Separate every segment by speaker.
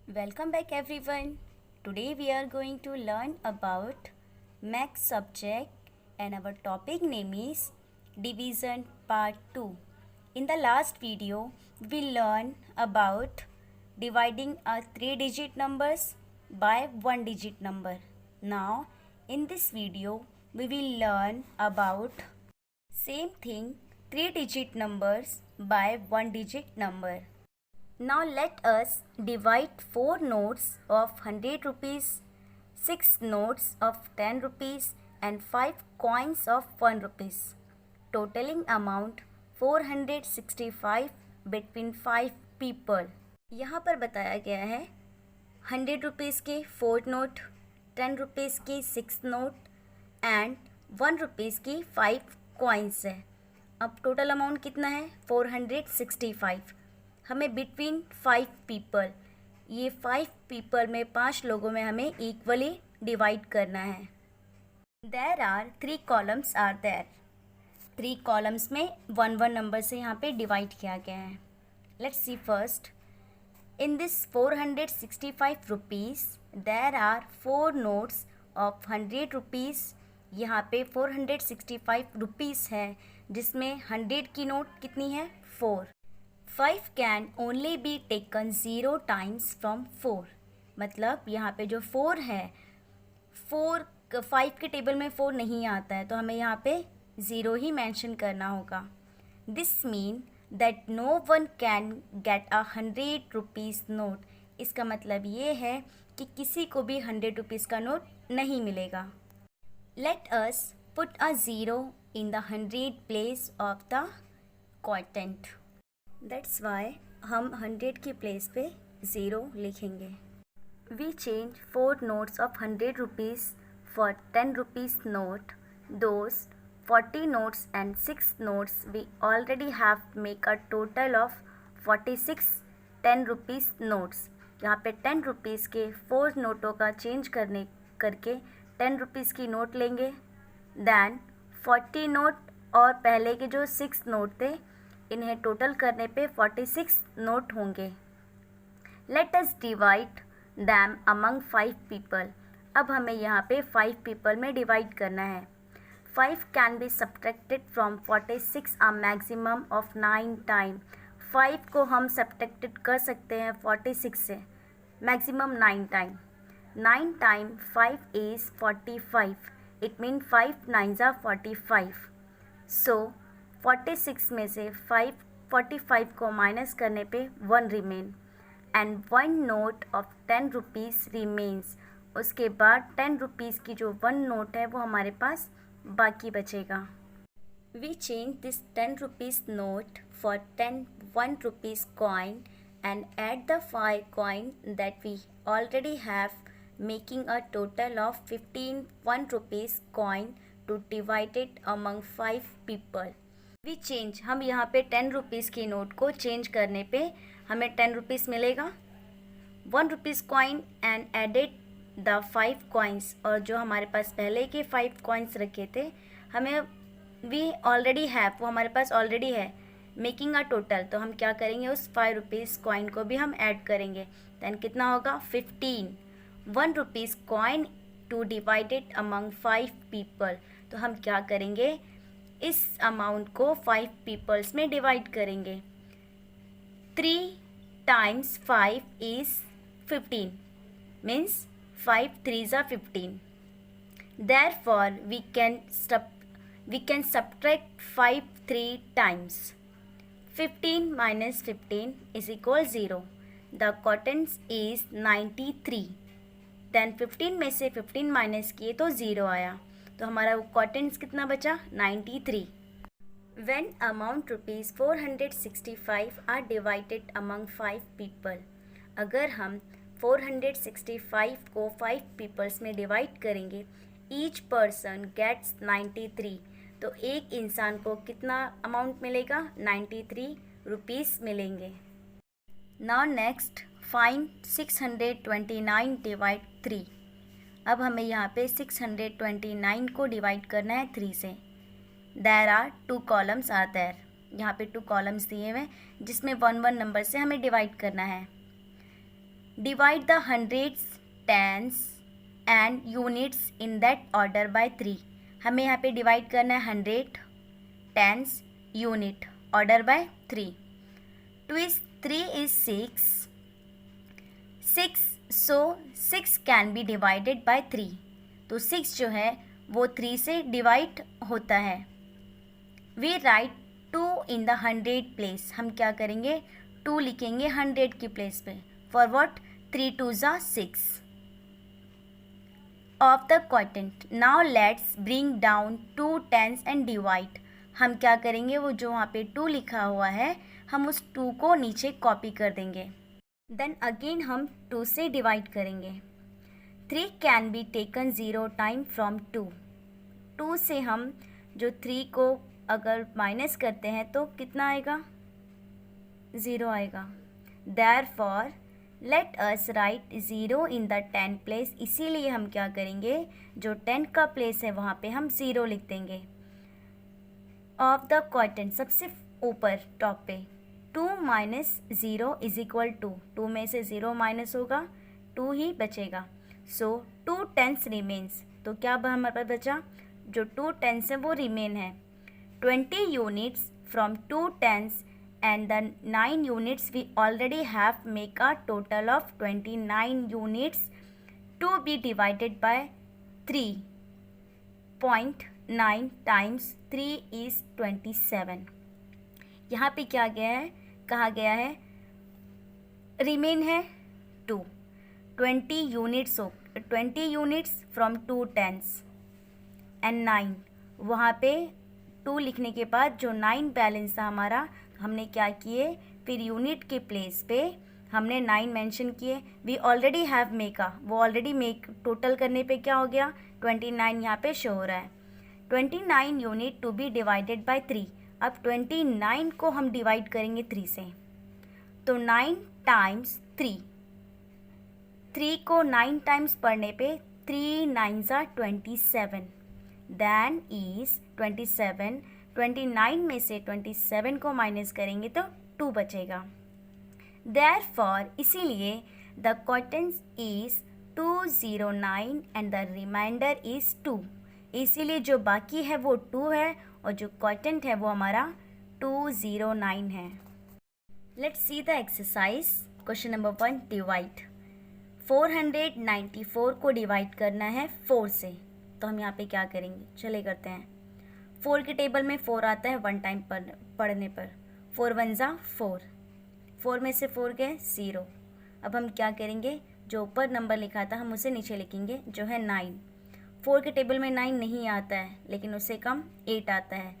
Speaker 1: Welcome back everyone. Today we are going to learn about max subject and our topic name is division part 2. In the last video we learned about dividing a 3-digit numbers by 1-digit number. Now in this video we will learn about same thing 3-digit numbers by 1-digit number. Now let us divide 4 notes of 100 rupees, 6 notes of 10 rupees and 5 coins of 1 rupees. Totaling amount 465 between 5 people. यहाँ पर बताया गया है 100 rupees के 4 note, 10 rupees की 6 note and 1 rupees की 5 coins है. अब टोटल अमाउंट कितना है 465. हमें बिटवीन 5 पीपल, ये 5 पीपल में 5 लोगों में हमें इक्वली डिवाइड करना है. There are 3 columns are there. 3 columns में 1 नंबर से यहाँ पे डिवाइड किया गया है. Let's see first. In this 465 rupees there are 4 notes of 100 rupees. यहाँ पे 465 रुपीज़ है जिसमें 100 की नोट कितनी है 4. 5 can only be taken 0 times from 4. मतलब यहाँ पे जो 4 है 5 के टेबल में 4 नहीं आता है तो हमें यहाँ पे 0 ही मेंशन करना होगा. This mean that no one can get a 100 rupees note. इसका मतलब ये है कि किसी को भी 100 रुपीज़ का नोट नहीं मिलेगा. Let us put a 0 in the 100 place of the quotient. That's why हम 100 की प्लेस पे 0 लिखेंगे. We change 4 notes of 100 rupees for 10 rupees note. Those 40 notes and 6 notes we already have make a total of 46 10 rupees notes. यहाँ पे 10 rupees के 4 नोटों का change करके 10 रुपीज़ की नोट लेंगे. दैन 40 नोट और पहले के जो 6 नोट थे इन्हें टोटल करने पे 46 नोट होंगे. Late us divide them among 5 people. अब हमें यहाँ पे 5 पीपल में डिवाइड करना है. 5 can be subtracted from 46 a maximum of 9 time. 5 को हम सब्ट्रैक्टेड कर सकते हैं 46 से maximum 9 time. 9 time 5 is 45. It mean 5 9s are 45. सो 46 में से 45 को माइनस करने पे 1 remain and 1 note of 10 rupees remains. उसके बाद 10 रुपीज़ की जो 1 नोट है वो हमारे पास बाकी बचेगा. We change this 10 rupees note for 10 1 rupees coin and add the 5 coin that we already have making a total of 15 1 rupees coin to divided among 5 people. We change, हम यहाँ पे 10 रुपीज़ की नोट को चेंज करने पे हमें 10 rupees मिलेगा. 1 rupees coin and added the 5 coins. और जो हमारे पास पहले के 5 कॉइन्स रखे थे हमें वी ऑलरेडी हैव, वो हमारे पास ऑलरेडी है मेकिंग अ टोटल. तो हम क्या करेंगे उस 5 रुपीज़ कॉइन को भी हम ऐड करेंगे. दैन कितना होगा 15 1 rupees coin to divided among 5 people. तो हम क्या करेंगे इस अमाउंट को 5 पीपल्स में डिवाइड करेंगे. 3 times 5 is 15 means 5 3s are 15. Therefore we can subtract 5 3 times. 15 minus 15 is equal 0. The quotient is 93. Then 15 में से 15 माइनस किए तो 0 आया. तो हमारा क्वांटेंट्स कितना बचा 93. When amount rupees 465 are divided among 5 people. अगर हम 465 को 5 पीपल्स में डिवाइड करेंगे ईच पर्सन गेट्स 93. तो एक इंसान को कितना अमाउंट मिलेगा 93 रुपीज़ मिलेंगे. Now next find 629 divide 3. अब हमें यहाँ पे 629 को डिवाइड करना है 3 से. There are 2 columns are there. यहाँ पे 2 कॉलम्स दिए हुए जिसमें 1 1 नंबर से हमें डिवाइड करना है. Divide the hundreds, tens and units in that order by 3। हमें यहाँ पे डिवाइड करना है 100, tens, unit, order by 3। 2 is 3 is 6, so 6 can be divided by 3। तो 6 जो है वो 3 से डिवाइड होता है। We write 2 in the 100 place. हम क्या करेंगे, 2 लिखेंगे 100 की प्लेस पे। फॉर वॉट, 3 2 ज़ा 6 of the quadrant. Now let's bring down 2 tens and divide. हम क्या करेंगे, वो जो वहाँ पे 2 लिखा हुआ है हम उस 2 को नीचे कॉपी कर देंगे। देन अगेन हम 2 से डिवाइड करेंगे। 3 can be taken 0 time from 2। 2 से हम जो 3 को अगर माइनस करते हैं तो कितना आएगा, 0 आएगा। Therefore let us right 0 in the 10 place. इसीलिए हम क्या करेंगे, जो 10 का प्लेस है वहाँ पे हम 0 लिख देंगे। ऑफ द क्वाड्रेंट, सबसे ऊपर टॉप पे, 2 माइनस 0 इज इक्वल टू, 2 में से 0 माइनस होगा 2 ही बचेगा। सो 2 टेंस रिमेन्स। तो क्या हमारे पास बचा, जो 2 टेंस है वो रिमेन है। 20 units from 2 tens and the 9 units we already have make a total of 29 units to be divided by 3.9 times 3 is 27। यहाँ पे क्या गया है, कहा गया है रिमेन है 2, 20 यूनिट्स हो, 20 यूनिट्स फ्रॉम 2 टेंस एंड 9, वहाँ पे 2 लिखने के बाद जो 9 बैलेंस था हमारा, हमने क्या किए, फिर यूनिट के प्लेस पे हमने 9 मेंशन किए। वी ऑलरेडी हैव मेका, वो ऑलरेडी मेक टोटल करने पे क्या हो गया, 29 यहाँ पे शो हो रहा है। 29 unit to be divided by 3। अब 29 को हम डिवाइड करेंगे 3 से, तो 9 टाइम्स 3, 3 को 9 टाइम्स पढ़ने पे 3 9 ज़ा 27, दैन इज 27। 29 में से 27 को माइनस करेंगे तो 2 बचेगा। देयरफॉर, इसीलिए the quadrant is 209 and the reminder is 2। इसीलिए जो बाकी है वो 2 है और जो क्वाड्रेंट है वो हमारा 209 है। Let's see the exercise. Question number 1, divide. 494 को डिवाइड करना है 4 से, तो हम यहाँ पे क्या करेंगे, चले करते हैं। 4 के टेबल में 4 आता है 1 टाइम पढ़ने पर। 4 1 ज़ा 4, 4 में से 4 गए 0। अब हम क्या करेंगे, जो ऊपर नंबर लिखा था हम उसे नीचे लिखेंगे, जो है 9। 4 के टेबल में 9 नहीं आता है, लेकिन उससे कम 8 आता है।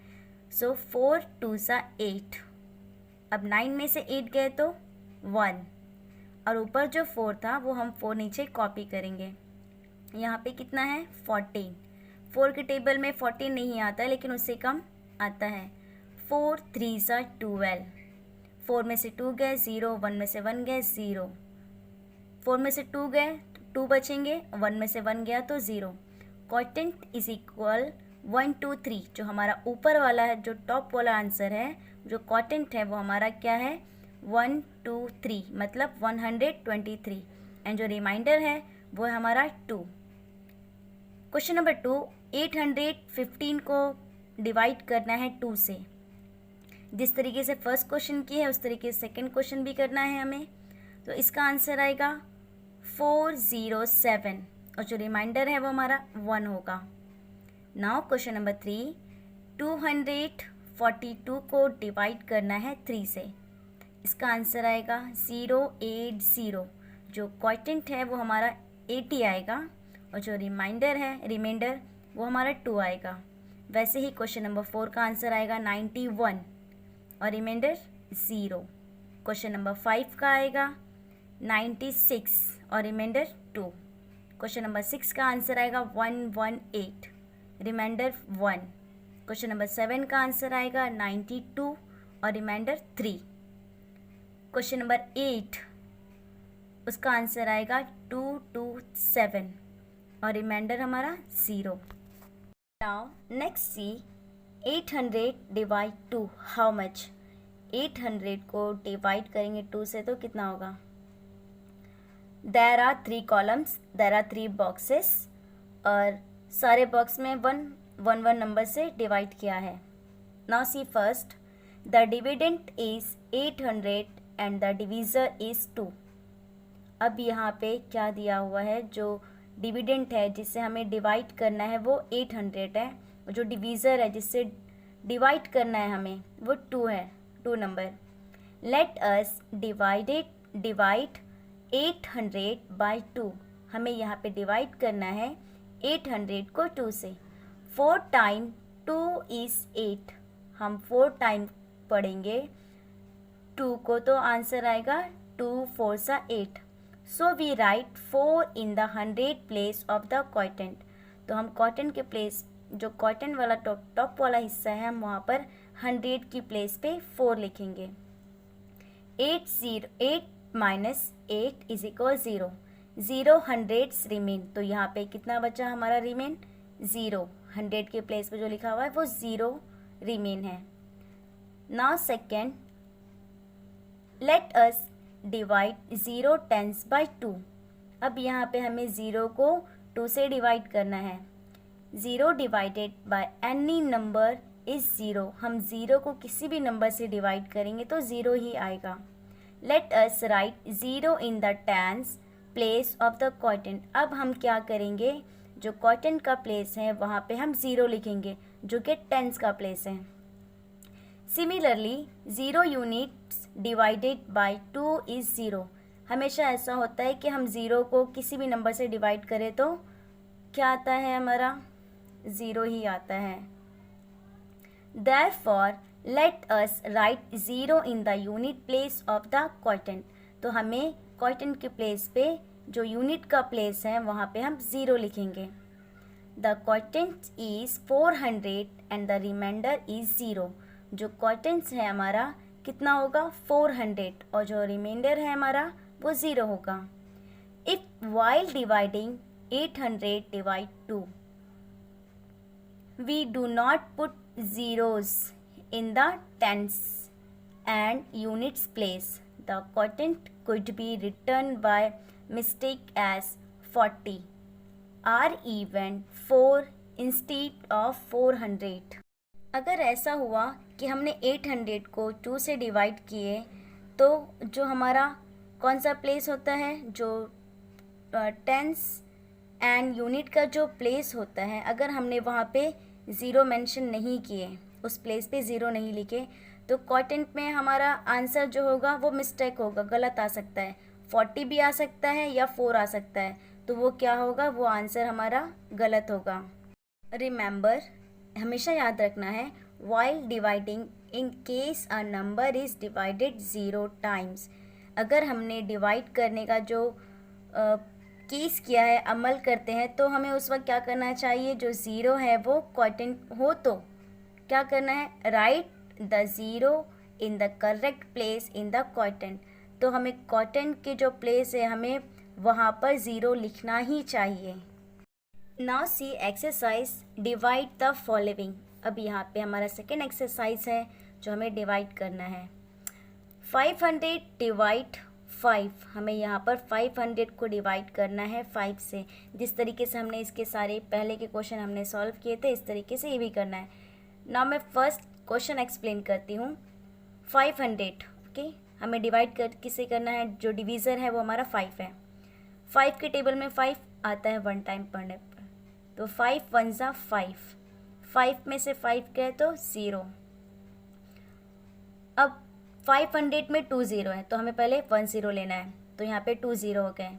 Speaker 1: सो 4 2 ज़ा 8। अब 9 में से 8 गए तो 1, और ऊपर जो 4 था वो हम 4 नीचे कॉपी करेंगे। यहाँ पे कितना है, 14। 4 के टेबल में 14 नहीं आता है, लेकिन उससे कम आता है। 4 3 ज़ा 12। 4 में से 2 गए 0, 1 में से 1 गए 0। 4 में से 2 गए 2 बचेंगे, 1 में से 1 गया तो 0। Quadrant is equal 1 2 3। जो हमारा ऊपर वाला है, जो टॉप वाला आंसर है, जो क्वाड्रेंट है वो हमारा क्या है, 1 2 3, मतलब 123। एंड जो रिमाइंडर है वो है हमारा 2। क्वेश्चन नंबर 2, 815 को डिवाइड करना है 2 से। जिस तरीके से फर्स्ट क्वेश्चन की है उस तरीके से सेकंड क्वेश्चन भी करना है हमें। तो इसका आंसर आएगा 407 और जो रिमाइंडर है वो हमारा 1 होगा। नाउ क्वेश्चन नंबर 3, 242 को डिवाइड करना है 3 से। इसका आंसर आएगा 080। जो क्वाड्रेंट है वो हमारा 80 आएगा और जो रिमाइंडर वो हमारा 2 आएगा। वैसे ही क्वेश्चन नंबर 4 का आंसर आएगा 91 और रिमाइंडर 0। क्वेश्चन नंबर 5 का आएगा 96 और रिमाइंडर 2। क्वेश्चन नंबर 6 का आंसर आएगा 118, रिमाइंडर 1। क्वेश्चन नंबर 7 का आंसर आएगा 92 और रिमाइंडर 3। क्वेश्चन नंबर 8, उसका आंसर आएगा 227 और रिमाइंडर हमारा 0। Now next see 800 divide 2 how much. 800 को डिवाइड करेंगे 2 से तो कितना होगा, there are 3 columns, there are 3 boxes और सारे बॉक्स में 1 नंबर से डिवाइड किया है. Now see first, the dividend is 800 and the divisor is 2. अब यहाँ पे क्या दिया हुआ है, जो डिविडेंड है जिससे हमें डिवाइड करना है वो 800 है, और जो डिवीज़र है जिससे डिवाइड करना है हमें वो 2 है, 2 number. Late us divide 800 by 2. हमें यहाँ पे डिवाइड करना है 800 को 2 से. 4 टाइम 2 इज़ 8. हम 4 टाइम पढ़ेंगे 2 को तो आंसर आएगा 2 4 सा 8. So we write 4 in the 100 place of the quotient. तो हम क्वोटिएंट के प्लेस, जो क्वोटिएंट वाला टॉप वाला हिस्सा है, हम वहाँ पर 100 की प्लेस पे 4 लिखेंगे. 8 minus 8 is equal 0. 0 hundreds remain. तो यहाँ पे कितना बचा हमारा रिमेन? 0. 100 के प्लेस पे जो लिखा हुआ है वो 0 रिमेन है. Now second, let us divide 0 tens by 2. अब यहाँ पे हमें 0 को 2 से डिवाइड करना है. 0 divided by any number is 0. हम 0 को किसी भी नंबर से डिवाइड करेंगे तो 0 ही आएगा. Let us right 0 in the tens place of the quotient. अब हम क्या करेंगे, जो क्वोटिएंट का प्लेस है वहाँ पे हम 0 लिखेंगे, जो कि टेंस का प्लेस है. Similarly 0 units divided by 2 is 0. हमेशा ऐसा होता है कि हम 0 को किसी भी नंबर से डिवाइड करें तो क्या आता है, हमारा 0 ही आता है. Therefore, let us write 0 in the unit place of the quotient. तो हमें क्वोटिएंट के प्लेस पे, जो यूनिट का प्लेस है वहाँ पे हम 0 लिखेंगे. The quotient is 400 and the remainder is 0. जो क्वोटिएंट है हमारा कितना होगा? 400, और जो रिमाइंडर है हमारा वो 0 होगा. If while dividing 800 divide 2, we do not put zeros in the tens and units place, the quotient could be written by mistake as 40 or even 4 instead of 400. अगर ऐसा हुआ कि हमने 800 को 2 से डिवाइड किए तो जो हमारा कौन सा प्लेस होता है, जो टेंस एंड यूनिट का जो प्लेस होता है, अगर हमने वहाँ पे 0 मेंशन नहीं किए, उस प्लेस पे 0 नहीं लिखे, तो क्वोटिएंट में हमारा आंसर जो होगा वो मिस्टेक होगा, गलत आ सकता है. 40 भी आ सकता है या 4 आ सकता है, तो वो क्या होगा, वो आंसर हमारा गलत होगा. रिमेंबर, हमेशा याद रखना है, while dividing in case a number is divided 0 times. अगर हमने डिवाइड करने का जो केस किया है, अमल करते हैं, तो हमें उस वक्त क्या करना चाहिए, जो 0 है वो क्वोटिएंट हो तो क्या करना है, right the 0 in the correct place in the quotient. तो हमें क्वोटिएंट के जो प्लेस है हमें वहाँ पर 0 लिखना ही चाहिए. Now see exercise divide the following. अब यहाँ पे हमारा सेकेंड एक्सरसाइज है जो हमें डिवाइड करना है. 500 डिवाइड 5. हमें यहाँ पर 500 को डिवाइड करना है 5 से. जिस तरीके से हमने इसके सारे पहले के क्वेश्चन हमने सॉल्व किए थे, इस तरीके से ये भी करना है. नाउ मैं फर्स्ट क्वेश्चन एक्सप्लेन करती हूँ. 500, ओके, हमें डिवाइड किससे करना है, जो डिवीज़र है वो हमारा 5 है. 5 के टेबल में 5 आता है 1 टाइम पढ़ने पर, तो 5 1 ज़ा 5. 5 में से 5 गए तो 0. अब 500 में 2 0 है, तो हमें पहले 1 0 लेना है, तो यहाँ पे 2 0 हो गए.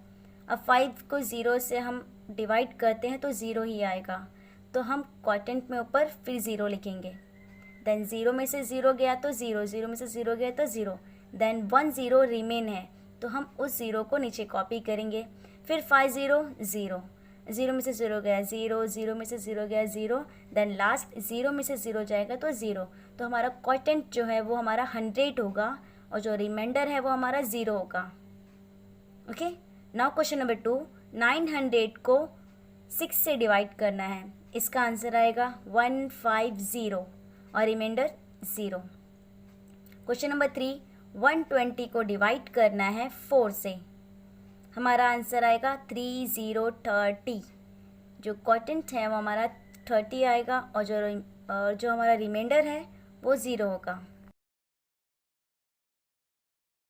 Speaker 1: अब 5 को 0 से हम डिवाइड करते हैं तो 0 ही आएगा, तो हम क्वोटिएंट में ऊपर फिर 0 लिखेंगे. देन 0 में से 0 गया तो 0, 0 में से 0 गया तो 0. देन 1 0 रिमेन है, तो हम उस 0 को नीचे कॉपी करेंगे. फिर 5 0 0, 0 में से 0 गया 0, 0 में से 0 गया 0. देन लास्ट 0 में से 0 जाएगा तो 0. तो हमारा क्वोटिएंट जो है वो हमारा 100 होगा, और जो रिमाइंडर है वो हमारा 0 होगा. Okay, now question number 2. 900 को 6 से डिवाइड करना है. इसका आंसर आएगा 150 और रिमाइंडर 0. Question number 3. 120 को डिवाइड करना है 4 से. हमारा आंसर आएगा 3030। जो क्वोटिएंट है वो हमारा 30 आएगा और जो हमारा रिमाइंडर है वो 0 होगा।